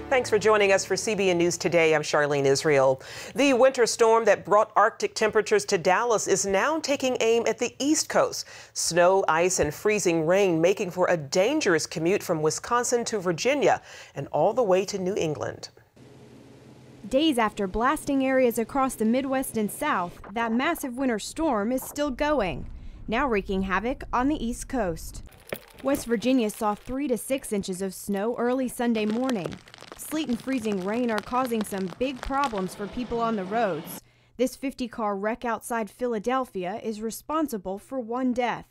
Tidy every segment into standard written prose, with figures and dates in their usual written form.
Thanks for joining us for CBN News Today. I'm Charlene Israel. The winter storm that brought Arctic temperatures to Dallas is now taking aim at the East Coast. Snow, ice, and freezing rain making for a dangerous commute from Wisconsin to Virginia and all the way to New England. Days after blasting areas across the Midwest and South, that massive winter storm is still going, now wreaking havoc on the East Coast. West Virginia saw 3 to 6 inches of snow early Sunday morning. Sleet and freezing rain are causing some big problems for people on the roads. This 50-car wreck outside Philadelphia is responsible for 1 death.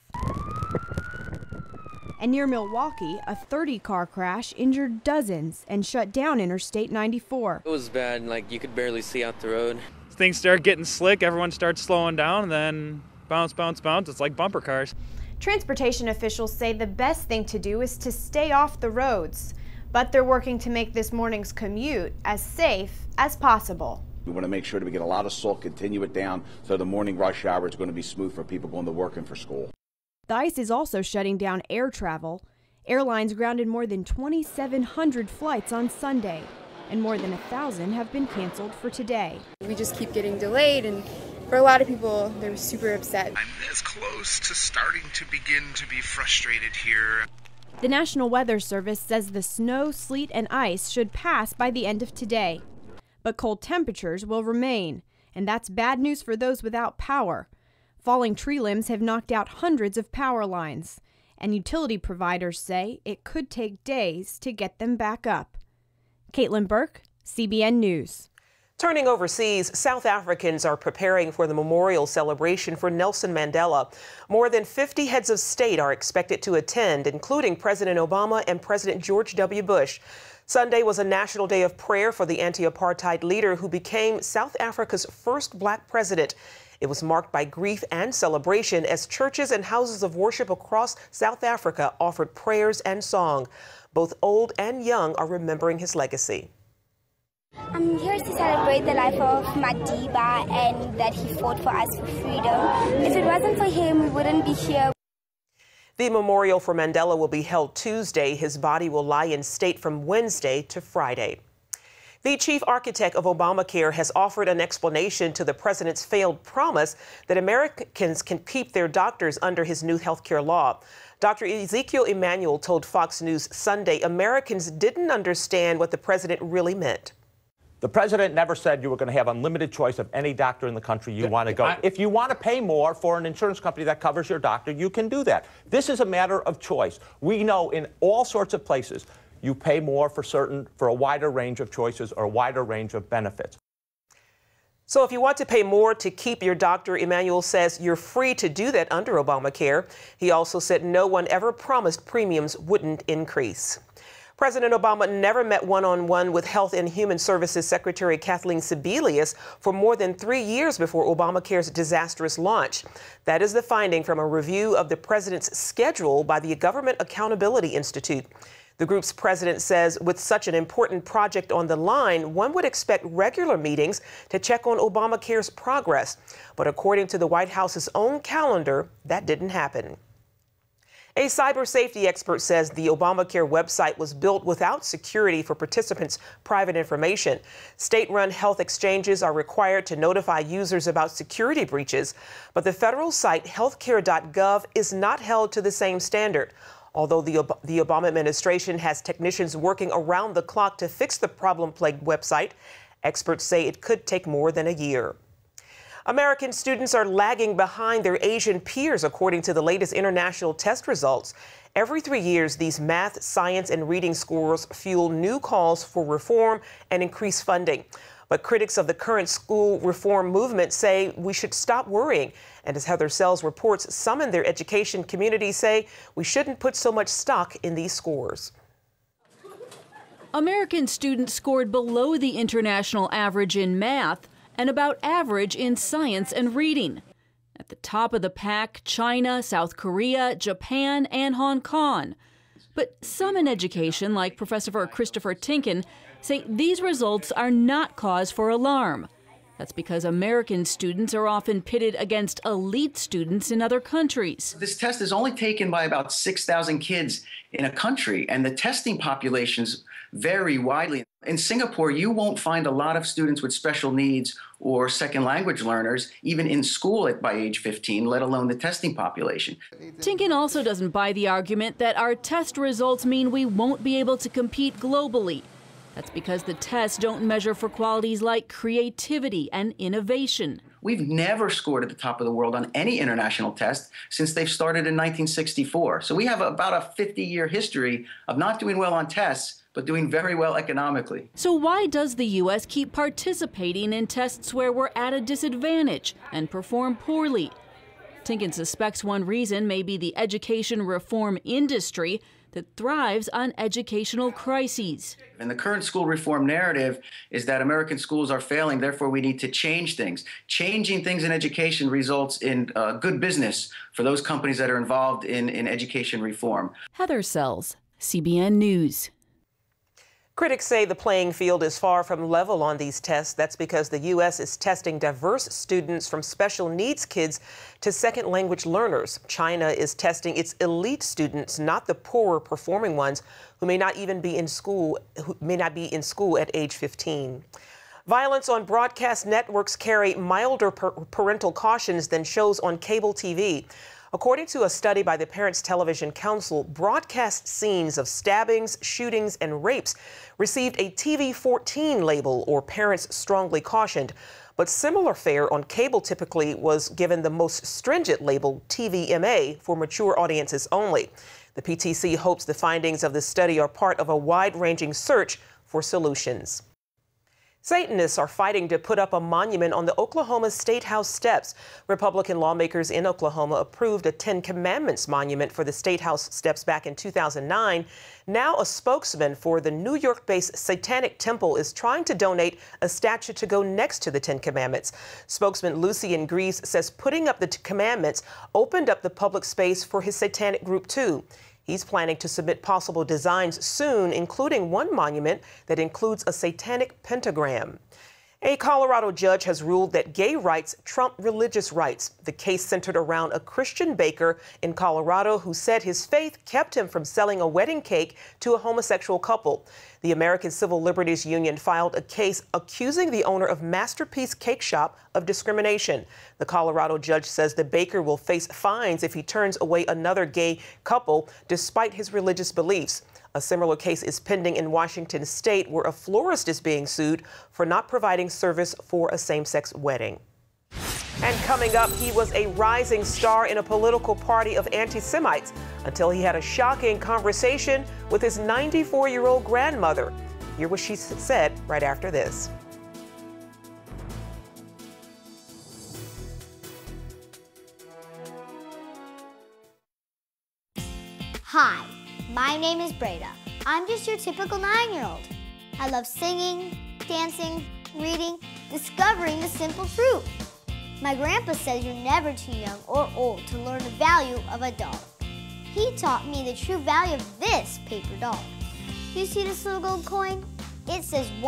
And near Milwaukee, a 30-car crash injured dozens and shut down Interstate 94. It was bad, like you could barely see out the road. Things start getting slick, everyone starts slowing down, and then bounce, bounce, bounce. It's like bumper cars. Transportation officials say the best thing to do is to stay off the roads, but they're working to make this morning's commute as safe as possible. We want to make sure that we get a lot of salt, continue it down, so the morning rush hour is going to be smooth for people going to work and for school. The ice is also shutting down air travel. Airlines grounded more than 2,700 flights on Sunday, and more than 1,000 have been canceled for today. We just keep getting delayed, and for a lot of people, they're super upset. I'm as close to starting to begin to be frustrated here. The National Weather Service says the snow, sleet, and ice should pass by the end of today. But cold temperatures will remain, and that's bad news for those without power. Falling tree limbs have knocked out hundreds of power lines, and utility providers say it could take days to get them back up. Caitlin Burke, CBN News. Turning overseas, South Africans are preparing for the memorial celebration for Nelson Mandela. More than 50 heads of state are expected to attend, including President Obama and President George W. Bush. Sunday was a national day of prayer for the anti-apartheid leader who became South Africa's first black president. It was marked by grief and celebration as churches and houses of worship across South Africa offered prayers and song. Both old and young are remembering his legacy. I'm here to celebrate the life of Madiba and that he fought for us for freedom. If it wasn't for him, we wouldn't be here. The memorial for Mandela will be held Tuesday. His body will lie in state from Wednesday to Friday. The chief architect of Obamacare has offered an explanation to the president's failed promise that Americans can keep their doctors under his new health care law. Dr. Ezekiel Emanuel told Fox News Sunday Americans didn't understand what the president really meant. The president never said you were going to have unlimited choice of any doctor in the country you want to go. If you want to pay more for an insurance company that covers your doctor, you can do that. This is a matter of choice. We know in all sorts of places you pay more for a wider range of choices or a wider range of benefits. So if you want to pay more to keep your doctor, Emanuel says you're free to do that under Obamacare. He also said no one ever promised premiums wouldn't increase. President Obama never met one-on-one with Health and Human Services Secretary Kathleen Sebelius for more than 3 years before Obamacare's disastrous launch. That is the finding from a review of the president's schedule by the Government Accountability Institute. The group's president says with such an important project on the line, one would expect regular meetings to check on Obamacare's progress. But according to the White House's own calendar, that didn't happen. A cyber safety expert says the Obamacare website was built without security for participants' private information. State-run health exchanges are required to notify users about security breaches, but the federal site healthcare.gov is not held to the same standard. Although the Obama administration has technicians working around the clock to fix the problem-plagued website, experts say it could take more than a year. American students are lagging behind their Asian peers, according to the latest international test results. Every 3 years, these math, science, and reading scores fuel new calls for reform and increased funding. But critics of the current school reform movement say we should stop worrying. And as Heather Sells reports, some in their education community say we shouldn't put so much stock in these scores. American students scored below the international average in math and about average in science and reading. At the top of the pack, China, South Korea, Japan, and Hong Kong. But some in education, like Professor Christopher Tinkin, say these results are not cause for alarm. That's because American students are often pitted against elite students in other countries. This test is only taken by about 6,000 kids in a country, and the testing populations vary widely. In Singapore, you won't find a lot of students with special needs or second language learners, even in school by age 15, let alone the testing population. Tinkin also doesn't buy the argument that our test results mean we won't be able to compete globally. That's because the tests don't measure for qualities like creativity and innovation. We've never scored at the top of the world on any international test since they've started in 1964. So we have about a 50-year history of not doing well on tests, but doing very well economically. So why does the U.S. keep participating in tests where we're at a disadvantage and perform poorly? Tinkin suspects one reason may be the education reform industry that thrives on educational crises. And the current school reform narrative is that American schools are failing, therefore we need to change things. Changing things in education results in good business for those companies that are involved in education reform. Heather Sells, CBN News. Critics say the playing field is far from level on these tests. That's because the U.S. is testing diverse students from special needs kids to second language learners. China is testing its elite students, not the poorer performing ones who may not be in school at age 15. Violence on broadcast networks carry milder parental cautions than shows on cable TV. According to a study by the Parents Television Council, broadcast scenes of stabbings, shootings, and rapes received a TV-14 label, or parents strongly cautioned. But similar fare on cable typically was given the most stringent label, TVMA, for mature audiences only. The PTC hopes the findings of the study are part of a wide-ranging search for solutions. Satanists are fighting to put up a monument on the Oklahoma State House steps. Republican lawmakers in Oklahoma approved a Ten Commandments monument for the State House steps back in 2009. Now a spokesman for the New York-based Satanic Temple is trying to donate a statue to go next to the Ten Commandments. Spokesman Lucian Greaves says putting up the commandments opened up the public space for his satanic group too. He's planning to submit possible designs soon, including one monument that includes a satanic pentagram. A Colorado judge has ruled that gay rights trump religious rights. The case centered around a Christian baker in Colorado who said his faith kept him from selling a wedding cake to a homosexual couple. The American Civil Liberties Union filed a case accusing the owner of Masterpiece Cake Shop of discrimination. The Colorado judge says the baker will face fines if he turns away another gay couple despite his religious beliefs. A similar case is pending in Washington state, where a florist is being sued for not providing service for a same-sex wedding. And coming up, he was a rising star in a political party of anti-Semites until he had a shocking conversation with his 94-year-old grandmother. Hear what she said right after this. Hi. My name is Breda. I'm just your typical 9-year-old. I love singing, dancing, reading, discovering the simple truth. My grandpa says you're never too young or old to learn the value of a dollar. He taught me the true value of this paper dollar. You see this little gold coin? It says $1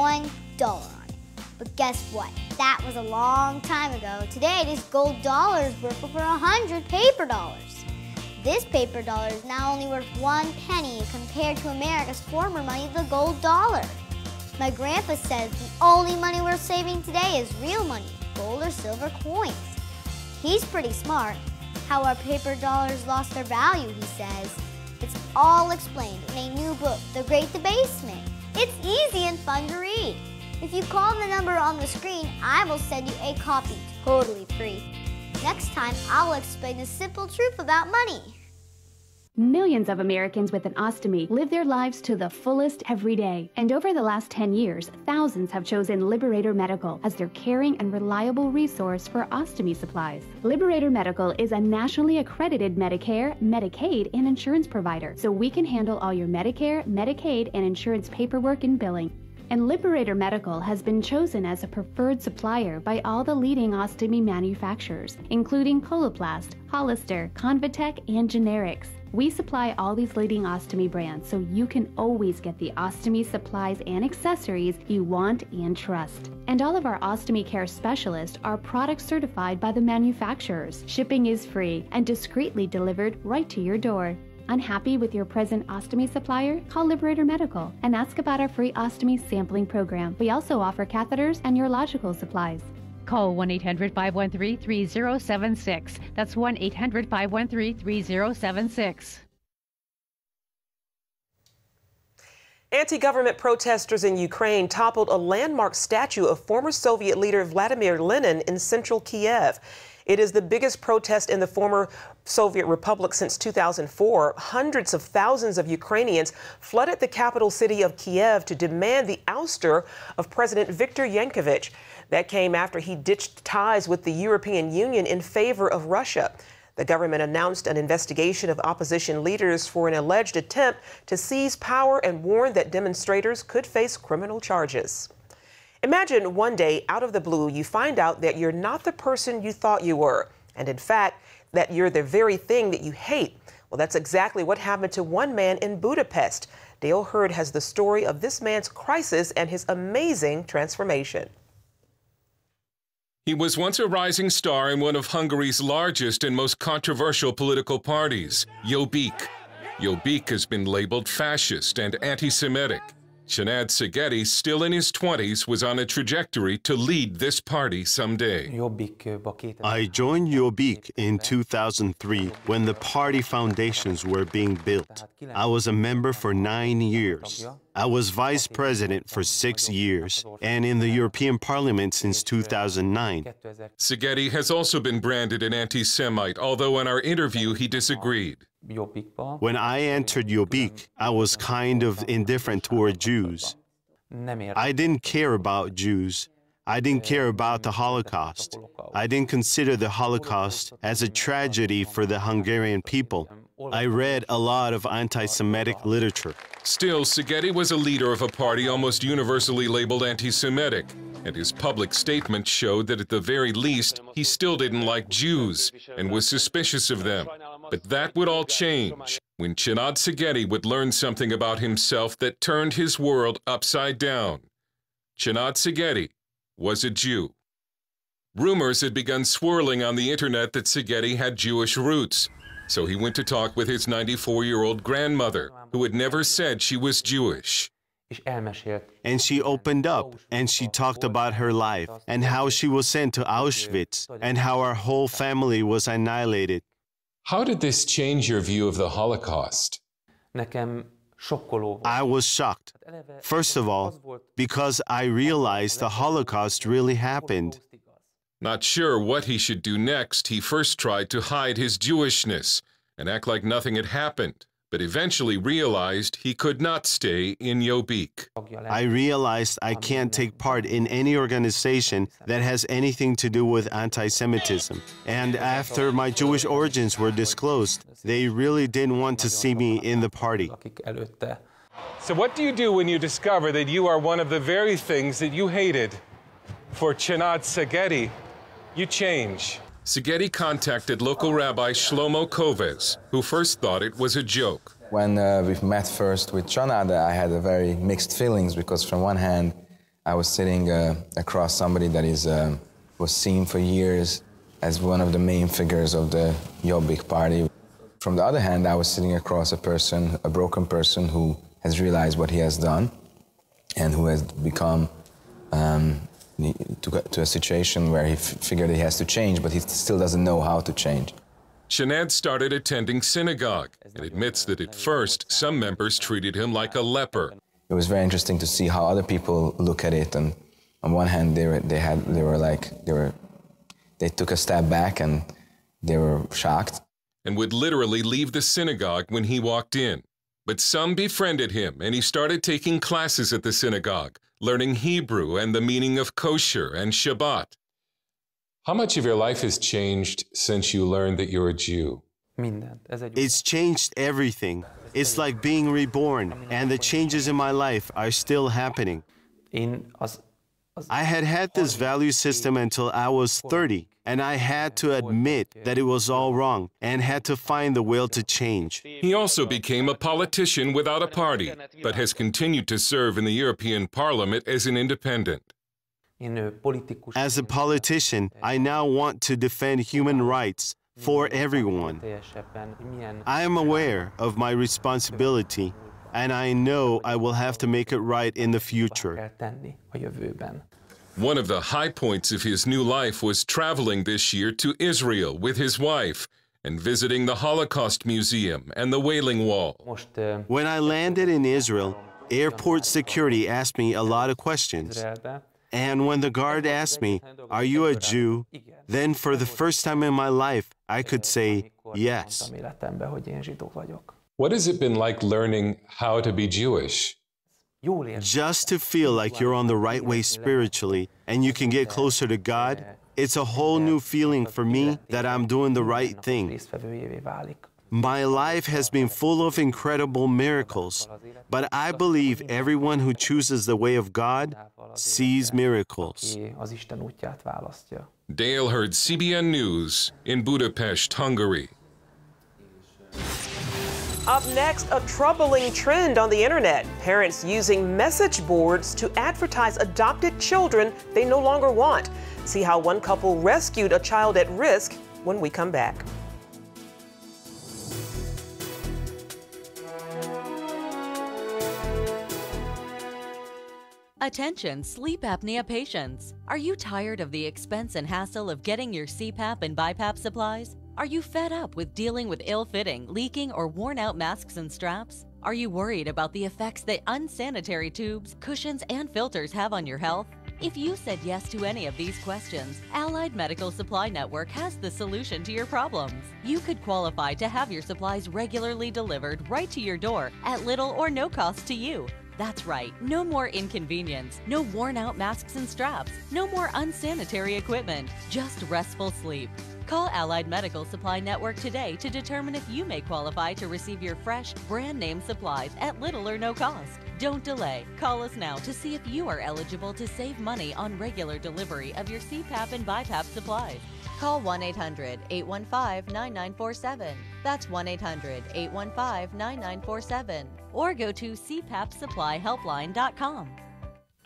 on it. But guess what? That was a long time ago. Today, this gold dollar is worth over 100 paper dollars. This paper dollar is now only worth 1 penny compared to America's former money, the gold dollar. My grandpa says the only money worth saving today is real money, gold or silver coins. He's pretty smart. How our paper dollars lost their value, he says. It's all explained in a new book, The Great Debasement. It's easy and fun to read. If you call the number on the screen, I will send you a copy, totally free. Next time, I'll explain the simple truth about money. Millions of Americans with an ostomy live their lives to the fullest every day. And over the last 10 years, thousands have chosen Liberator Medical as their caring and reliable resource for ostomy supplies. Liberator Medical is a nationally accredited Medicare, Medicaid, and insurance provider, so we can handle all your Medicare, Medicaid, and insurance paperwork and billing. And Liberator Medical has been chosen as a preferred supplier by all the leading ostomy manufacturers, including Coloplast, Hollister, Convatec, and Generics. We supply all these leading ostomy brands, so you can always get the ostomy supplies and accessories you want and trust. And all of our ostomy care specialists are product certified by the manufacturers. Shipping is free and discreetly delivered right to your door. Unhappy with your present ostomy supplier? Call Liberator Medical and ask about our free ostomy sampling program. We also offer catheters and urological supplies. Call 1-800-513-3076. That's 1-800-513-3076. Anti-government protesters in Ukraine toppled a landmark statue of former Soviet leader Vladimir Lenin in central Kiev. It is the biggest protest in the former Soviet Republic since 2004. Hundreds of thousands of Ukrainians flooded the capital city of Kiev to demand the ouster of President Viktor Yanukovych. That came after he ditched ties with the European Union in favor of Russia. The government announced an investigation of opposition leaders for an alleged attempt to seize power and warned that demonstrators could face criminal charges. Imagine one day, out of the blue, you find out that you're not the person you thought you were, and in fact, that you're the very thing that you hate. Well, that's exactly what happened to one man in Budapest. Dale Hurd has the story of this man's crisis and his amazing transformation. He was once a rising star in one of Hungary's largest and most controversial political parties, Jobbik. Jobbik has been labeled fascist and anti-Semitic. Csanád Szegedy, still in his 20s, was on a trajectory to lead this party someday. I joined Jobbik in 2003 when the party foundations were being built. I was a member for 9 years. I was vice president for 6 years and in the European Parliament since 2009. Szegedy has also been branded an anti-Semite, although in our interview he disagreed. When I entered Jobbik, I was kind of indifferent toward Jews. I didn't care about Jews. I didn't care about the Holocaust. I didn't consider the Holocaust as a tragedy for the Hungarian people. I read a lot of anti-Semitic literature. Still, Szegedy was a leader of a party almost universally labeled anti-Semitic, and his public statement showed that at the very least, he still didn't like Jews and was suspicious of them. But that would all change when Csanád Szegedy would learn something about himself that turned his world upside down. Csanád Szegedy was a Jew. Rumors had begun swirling on the internet that Szegedy had Jewish roots, so he went to talk with his 94-year-old grandmother, who had never said she was Jewish. And she opened up and she talked about her life and how she was sent to Auschwitz and how our whole family was annihilated. How did this change your view of the Holocaust? I was shocked. First of all, because I realized the Holocaust really happened. Not sure what he should do next, he first tried to hide his Jewishness and act like nothing had happened, but eventually realized he could not stay in Jobbik. I realized I can't take part in any organization that has anything to do with anti-Semitism. And after my Jewish origins were disclosed, they really didn't want to see me in the party. So what do you do when you discover that you are one of the very things that you hated? For Csanád Szegedy, you change. Szegedy contacted local rabbi Shlomo Koves, who first thought it was a joke. When we met first with Csanád, I had a very mixed feelings because from one hand, I was sitting across somebody that was seen for years as one of the main figures of the Jobbik party. From the other hand, I was sitting across a person, a broken person who has realized what he has done and who has become to a situation where he figured he has to change, but he still doesn't know how to change. Csanád started attending synagogue and admits that at first some members treated him like a leper. It was very interesting to see how other people look at it, and on one hand they took a step back and they were shocked. And would literally leave the synagogue when he walked in. But some befriended him and he started taking classes at the synagogue, learning Hebrew and the meaning of kosher and Shabbat. How much of your life has changed since you learned that you're a Jew? It's changed everything. It's like being reborn, and the changes in my life are still happening. I had had this value system until I was 30, and I had to admit that it was all wrong and had to find the will to change. He also became a politician without a party, but has continued to serve in the European Parliament as an independent. As a politician, I now want to defend human rights for everyone. I am aware of my responsibility, and I know I will have to make it right in the future. One of the high points of his new life was traveling this year to Israel with his wife and visiting the Holocaust Museum and the Wailing Wall. When I landed in Israel, airport security asked me a lot of questions. And when the guard asked me, "Are you a Jew?" then for the first time in my life, I could say yes. What has it been like learning how to be Jewish? Just to feel like you're on the right way spiritually and you can get closer to God, it's a whole new feeling for me that I'm doing the right thing. My life has been full of incredible miracles, but I believe everyone who chooses the way of God sees miracles. Dale Hurd, CBN News in Budapest, Hungary. Up next, a troubling trend on the internet. Parents using message boards to advertise adopted children they no longer want. See how one couple rescued a child at risk when we come back. Attention sleep apnea patients. Are you tired of the expense and hassle of getting your CPAP and BiPAP supplies? Are you fed up with dealing with ill-fitting, leaking, or worn-out masks and straps? Are you worried about the effects that unsanitary tubes, cushions, and filters have on your health? If you said yes to any of these questions, Allied Medical Supply Network has the solution to your problems. You could qualify to have your supplies regularly delivered right to your door at little or no cost to you. That's right, no more inconvenience, no worn-out masks and straps, no more unsanitary equipment, just restful sleep. Call Allied Medical Supply Network today to determine if you may qualify to receive your fresh, brand-name supplies at little or no cost. Don't delay. Call us now to see if you are eligible to save money on regular delivery of your CPAP and BiPAP supplies. Call 1-800-815-9947. That's 1-800-815-9947. Or go to cpapsupplyhelpline.com.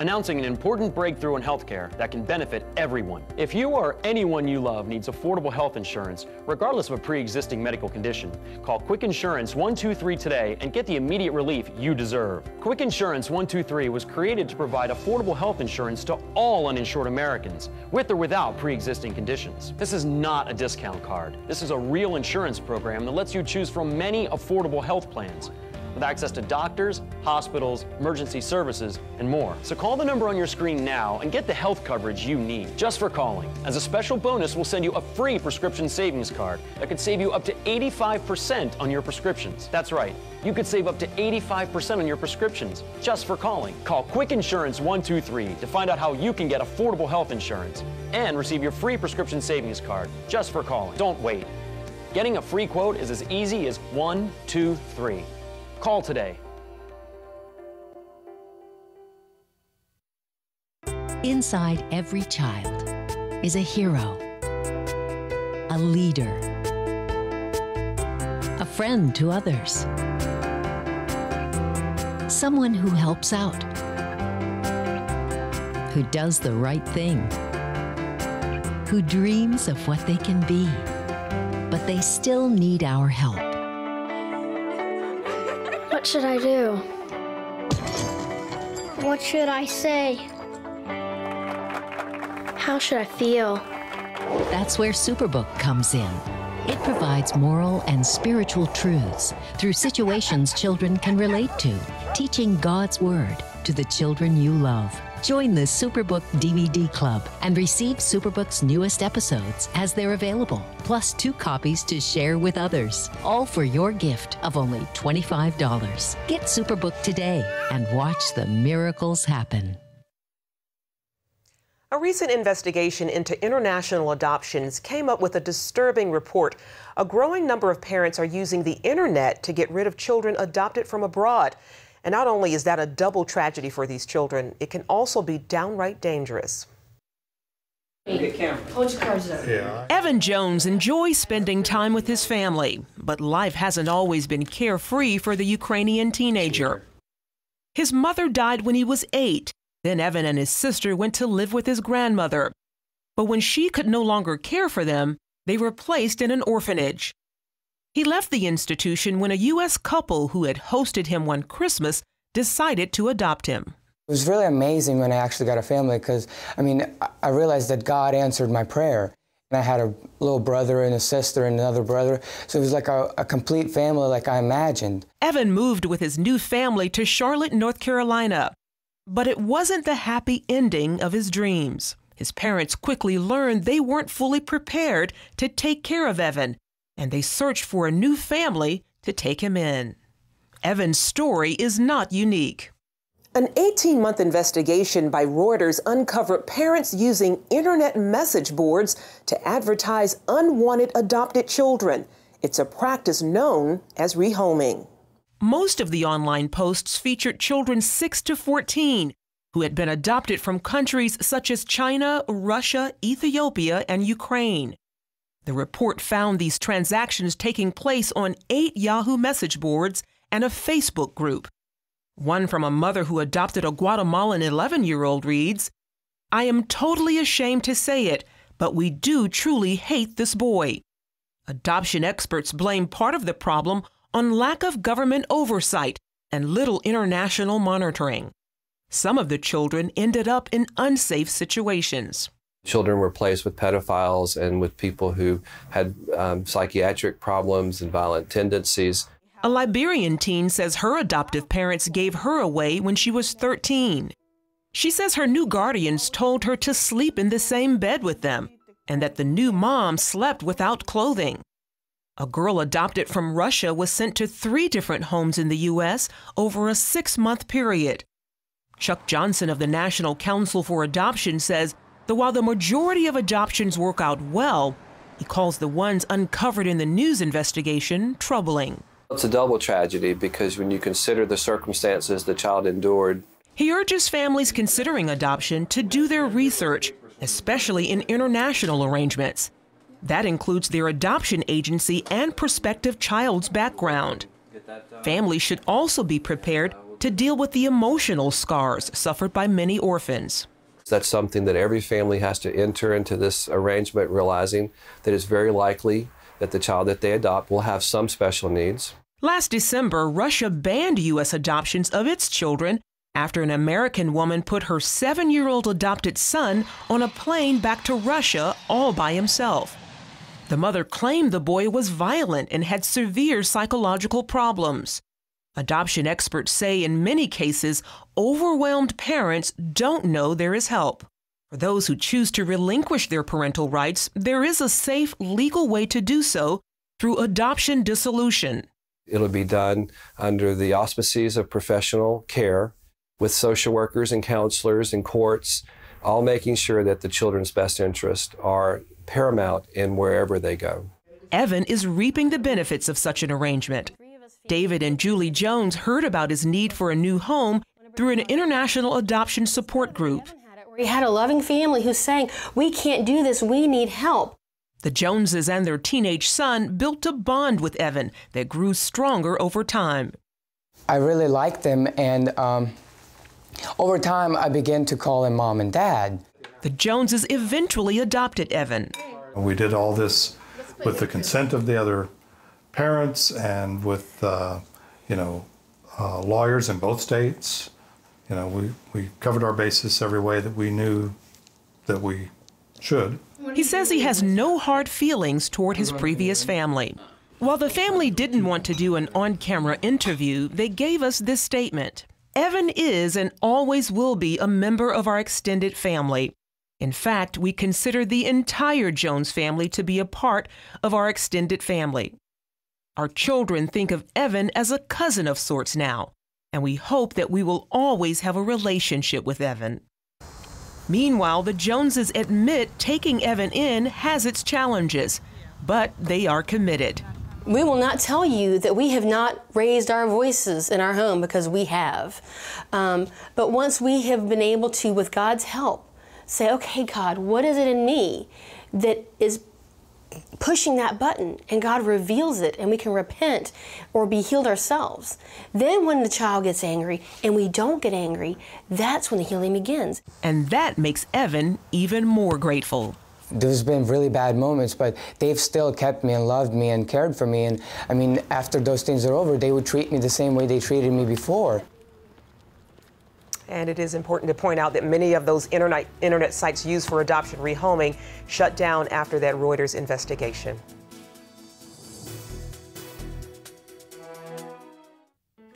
Announcing an important breakthrough in healthcare that can benefit everyone. If you or anyone you love needs affordable health insurance, regardless of a pre-existing medical condition, call Quick Insurance 123 today and get the immediate relief you deserve. Quick Insurance 123 was created to provide affordable health insurance to all uninsured Americans, with or without pre-existing conditions. This is not a discount card. This is a real insurance program that lets you choose from many affordable health plans, with access to doctors, hospitals, emergency services, and more. So call the number on your screen now and get the health coverage you need just for calling. As a special bonus, we'll send you a free prescription savings card that could save you up to 85% on your prescriptions. That's right, you could save up to 85% on your prescriptions just for calling. Call Quick Insurance 123 to find out how you can get affordable health insurance and receive your free prescription savings card just for calling. Don't wait. Getting a free quote is as easy as 1, 2, 3. Call today. Inside every child is a hero, a leader, a friend to others, someone who helps out, who does the right thing, who dreams of what they can be, but they still need our help. What should I do? What should I say? How should I feel? That's where Superbook comes in. It provides moral and spiritual truths through situations children can relate to, teaching God's Word to the children you love. Join the Superbook DVD Club and receive Superbook's newest episodes as they're available, plus 2 copies to share with others, all for your gift of only $25. Get Superbook today and watch the miracles happen. A recent investigation into international adoptions came up with a disturbing report. A growing number of parents are using the internet to get rid of children adopted from abroad. And not only is that a double tragedy for these children, it can also be downright dangerous. Evan Jones enjoys spending time with his family, but life hasn't always been carefree for the Ukrainian teenager. His mother died when he was 8. Then Evan and his sister went to live with his grandmother. But when she could no longer care for them, they were placed in an orphanage. He left the institution when a U.S. couple who had hosted him one Christmas decided to adopt him. It was really amazing when I actually got a family because, I realized that God answered my prayer. And I had a little brother and a sister and another brother, so it was like a complete family like I imagined. Evan moved with his new family to Charlotte, North Carolina. But it wasn't the happy ending of his dreams. His parents quickly learned they weren't fully prepared to take care of Evan, and they searched for a new family to take him in. Evan's story is not unique. An 18-month investigation by Reuters uncovered parents using internet message boards to advertise unwanted adopted children. It's a practice known as rehoming. Most of the online posts featured children 6 to 14 who had been adopted from countries such as China, Russia, Ethiopia, and Ukraine. The report found these transactions taking place on 8 Yahoo message boards and a Facebook group. One from a mother who adopted a Guatemalan 11-year-old reads, "I am totally ashamed to say it, but we do truly hate this boy." Adoption experts blame part of the problem on lack of government oversight and little international monitoring. Some of the children ended up in unsafe situations. Children were placed with pedophiles and with people who had psychiatric problems and violent tendencies. A Liberian teen says her adoptive parents gave her away when she was 13. She says her new guardians told her to sleep in the same bed with them and that the new mom slept without clothing. A girl adopted from Russia was sent to 3 different homes in the U.S. over a 6-month period. Chuck Johnson of the National Council for Adoption says that while the majority of adoptions work out well, he calls the ones uncovered in the news investigation troubling. It's a double tragedy because when you consider the circumstances the child endured. He urges families considering adoption to do their research, especially in international arrangements. That includes their adoption agency and prospective child's background. Families should also be prepared to deal with the emotional scars suffered by many orphans. That's something that every family has to enter into this arrangement realizing that it's very likely that the child that they adopt will have some special needs. Last December, Russia banned U.S. adoptions of its children after an American woman put her 7-year-old adopted son on a plane back to Russia all by himself. The mother claimed the boy was violent and had severe psychological problems. Adoption experts say in many cases, overwhelmed parents don't know there is help. For those who choose to relinquish their parental rights, there is a safe legal way to do so through adoption dissolution. It'll be done under the auspices of professional care with social workers and counselors and courts, all making sure that the children's best interests are paramount in wherever they go. Evan is reaping the benefits of such an arrangement. David and Julie Jones heard about his need for a new home through an international adoption support group. We had a loving family who's saying, "We can't do this, we need help." The Joneses and their teenage son built a bond with Evan that grew stronger over time. I really liked them, and over time I began to call him Mom and Dad. The Joneses eventually adopted Evan. We did all this with the consent of the other parents and with lawyers in both states. We covered our bases every way that we knew that we should. He says he has no hard feelings toward his previous family. While the family didn't want to do an on-camera interview, they gave us this statement. Evan is and always will be a member of our extended family. In fact, we consider the entire Jones family to be a part of our extended family. Our children think of Evan as a cousin of sorts now, and we hope that we will always have a relationship with Evan. Meanwhile, the Joneses admit taking Evan in has its challenges, but they are committed. We will not tell you that we have not raised our voices in our home, because we have. But once we have been able to, with God's help, say, okay, God, what is it in me that is pushing that button? And God reveals it, and we can repent or be healed ourselves. Then when the child gets angry and we don't get angry, that's when the healing begins. And that makes Evan even more grateful. There's been really bad moments, but they've still kept me and loved me and cared for me. And I mean, after those things are over, they would treat me the same way they treated me before. And it is important to point out that many of those internet sites used for adoption rehoming shut down after that Reuters investigation.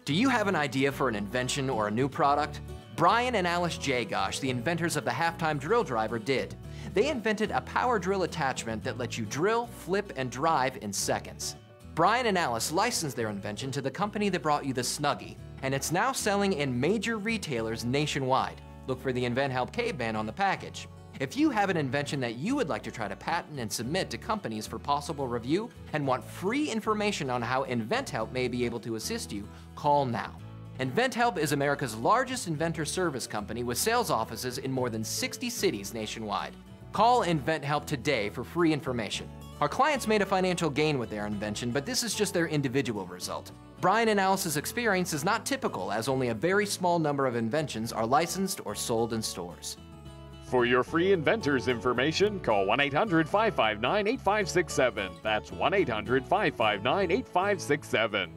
Do you have an idea for an invention or a new product? Brian and Alice Jagosh, the inventors of the halftime drill driver, did. They invented a power drill attachment that lets you drill, flip, and drive in seconds. Brian and Alice licensed their invention to the company that brought you the Snuggie, and it's now selling in major retailers nationwide. Look for the Invent Help Caveman on the package. If you have an invention that you would like to try to patent and submit to companies for possible review and want free information on how Invent Help may be able to assist you, call now. Invent Help is America's largest inventor service company with sales offices in more than 60 cities nationwide. Call Invent Help today for free information. Our clients made a financial gain with their invention, but this is just their individual result. Brian and Alice's experience is not typical, as only a very small number of inventions are licensed or sold in stores. For your free inventors information, call 1-800-559-8567. That's 1-800-559-8567.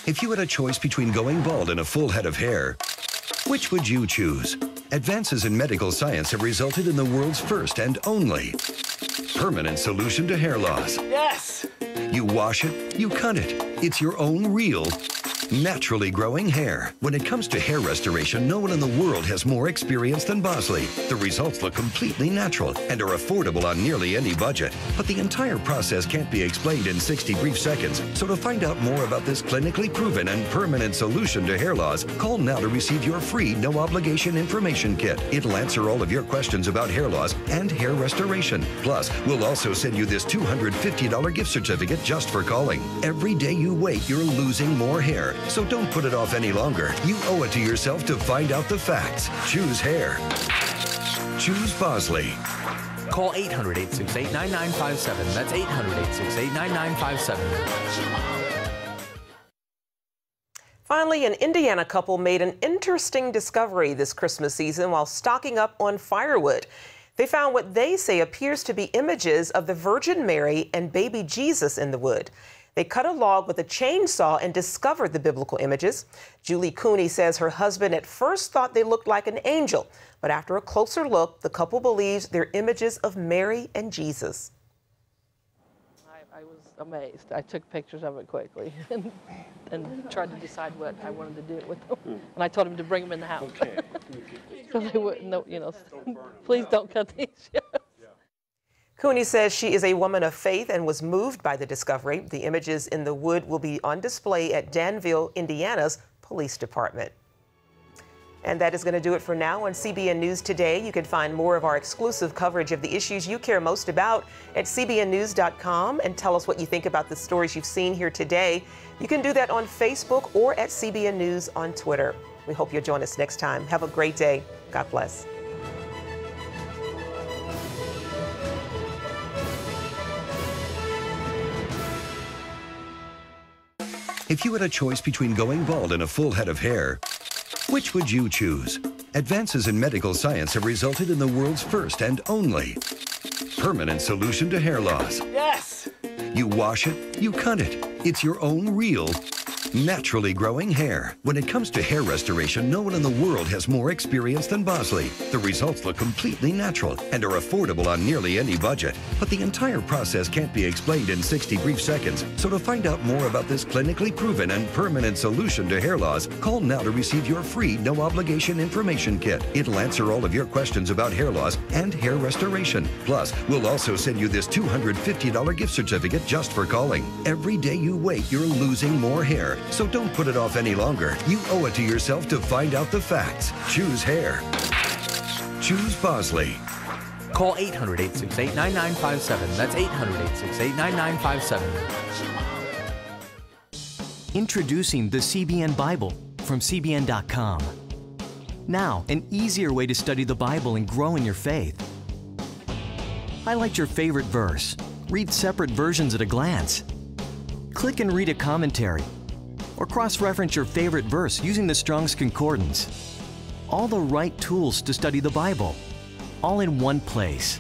If you had a choice between going bald and a full head of hair, which would you choose? Advances in medical science have resulted in the world's first and only permanent solution to hair loss. Yes! You wash it, you cut it. It's your own real, naturally growing hair. When it comes to hair restoration, no one in the world has more experience than Bosley. The results look completely natural and are affordable on nearly any budget. But the entire process can't be explained in 60 brief seconds. So to find out more about this clinically proven and permanent solution to hair loss, call now to receive your free no-obligation information kit. It'll answer all of your questions about hair loss and hair restoration. Plus, we'll also send you this $250 gift certificate just for calling. Every day you wait, you're losing more hair. So don't put it off any longer. You owe it to yourself to find out the facts. Choose hair. Choose Bosley. Call 800-868-9957. That's 800-868-9957. Finally, an Indiana couple made an interesting discovery this Christmas season while stocking up on firewood. They found what they say appears to be images of the Virgin Mary and baby Jesus in the wood. They cut a log with a chainsaw and discovered the biblical images. Julie Cooney says her husband at first thought they looked like an angel, but after a closer look, the couple believes they're images of Mary and Jesus. I was amazed. I took pictures of it quickly and tried to decide what I wanted to do with them. And I told him to bring them in the house. Okay. So they wouldn't know, you know, please don't cut these. Cooney says she is a woman of faith and was moved by the discovery. The images in the wood will be on display at Danville, Indiana's police department. And that is going to do it for now on CBN News Today. You can find more of our exclusive coverage of the issues you care most about at cbnnews.com and tell us what you think about the stories you've seen here today. You can do that on Facebook or at CBN News on Twitter. We hope you'll join us next time. Have a great day. God bless. If you had a choice between going bald and a full head of hair, which would you choose? Advances in medical science have resulted in the world's first and only permanent solution to hair loss. Yes! You wash it, you cut it. It's your own real, naturally growing hair. When it comes to hair restoration, no one in the world has more experience than Bosley. The results look completely natural and are affordable on nearly any budget. But the entire process can't be explained in 60 brief seconds. So to find out more about this clinically proven and permanent solution to hair loss, call now to receive your free no-obligation information kit. It'll answer all of your questions about hair loss and hair restoration. Plus, we'll also send you this $250 gift certificate just for calling. Every day you wait, you're losing more hair. So don't put it off any longer. You owe it to yourself to find out the facts. Choose hair. Choose Bosley. Call 800-868-9957. That's 800-868-9957. Introducing the CBN Bible from CBN.com. Now, an easier way to study the Bible and grow in your faith. Highlight your favorite verse. Read separate versions at a glance. Click and read a commentary. Or cross-reference your favorite verse using the Strong's Concordance. All the right tools to study the Bible, all in one place.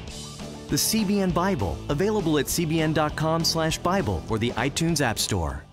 The CBN Bible, available at cbn.com/Bible or the iTunes App Store.